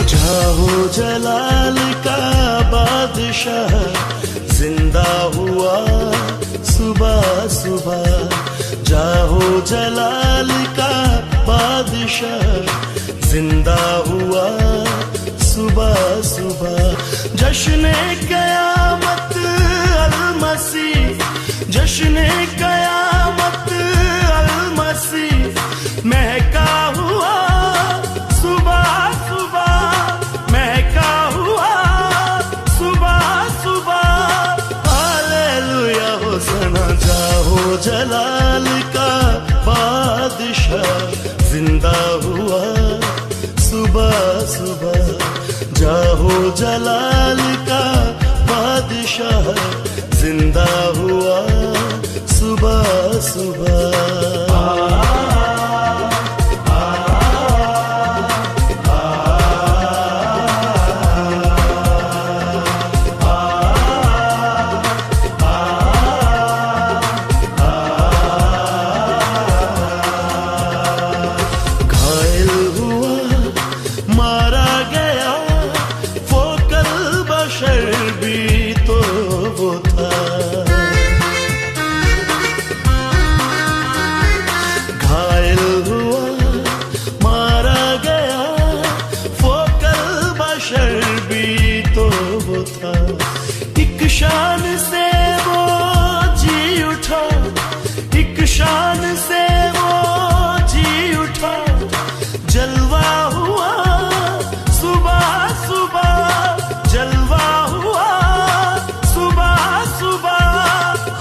जाहो जलाल का बादशाह जिंदा हुआ सुबह सुबह। जाहो जलाल का बादशाह जिंदा हुआ सुबह सुबह। जश्न क़यामत अल-मसीह, जश्न क़यामत अल-मसीह महका हुआ सुबह सुबह, महका हुआ सुबह सुबह। हालेलुया होसना। जाहो जलाल का बादशाह जिंदा हुआ सुबह सुबह। जाहो जलाल का बादशाह जिंदा हुआ सुबह सुबह। एक शान से वो जी उठा, एक शान से वो जी उठा। जलवा हुआ सुबह सुबह, जलवा हुआ सुबह सुबह।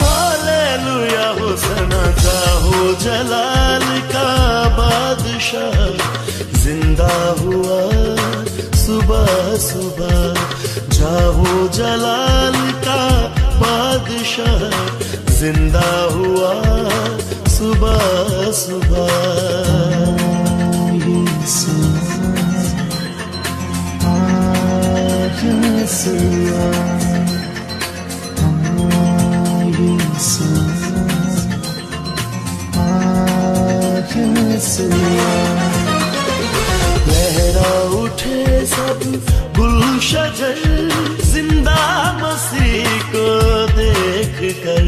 हालेलुया होसना। जाहो जलाल का बादशाह जिंदा हुआ सुबह सुबह। जाहो जलाल का बादशाह जिंदा हुआ सुबह सुबह। लहरा उठे सब गुलशजर जिंदा मसीह को देख कर।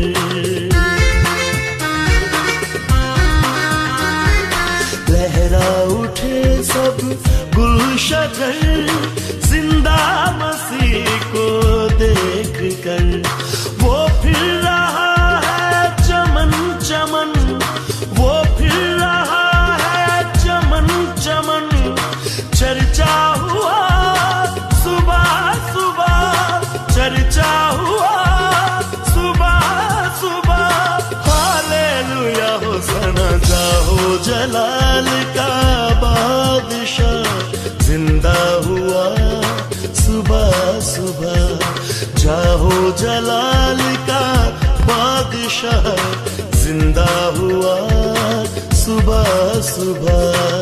लहरा उठे सब गुलशजर जिंदा मसीह को देख कर। वो फिर रहा है चमन चमन, वो फिर रहा है चमन चमन। चर्चा हुआ सुबह सुबह, चर्चा हुआ सुबह सुबह। हालेलुया होसना। जाहो जलाल का बादशाह जिंदा हुआ सुबह सुबह। जाहो जलाल का बादशाह जिंदा हुआ सुबह सुबह।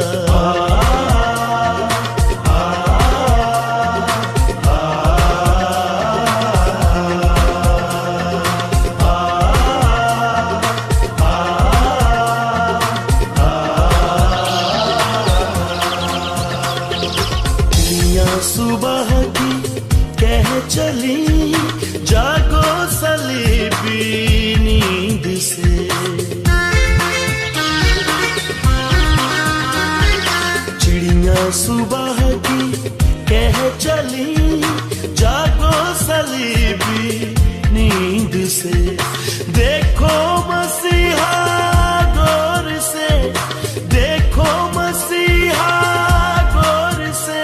सुबह की कह चली जागो सलीबी नींद से। चिड़िया सुबह की कह चली जागो सलीबी नींद से। देखो मसीहा गौर से, देखो मसीहा गौर से।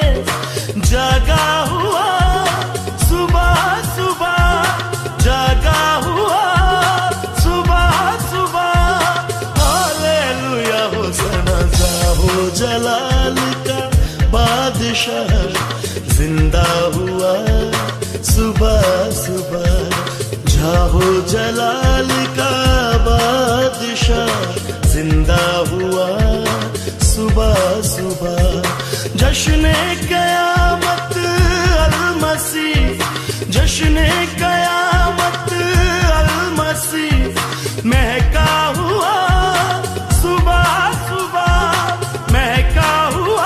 जागा हुआ सुबह सुबह, जागा हुआ सुबह सुबह। हालेलुया होसना। जाहो जलाल का बादशाह जिंदा हुआ सुबह सुबह। जाहो जलाल का बादशाह जिंदा हुआ सुबह सुबह। जश्न क़यामत अल-मसीह, जश्न क़यामत अल-मसीह महका हुआ सुबह सुबह, महका हुआ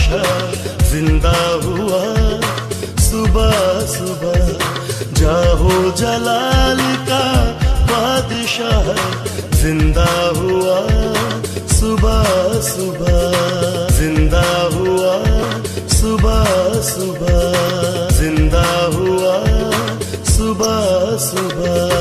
बादशाह जिंदा हुआ सुबह सुबह। जाहो जलाल का बादशाह जिंदा हुआ सुबह सुबह। जिंदा हुआ सुबह सुबह। जिंदा हुआ सुबह सुबह।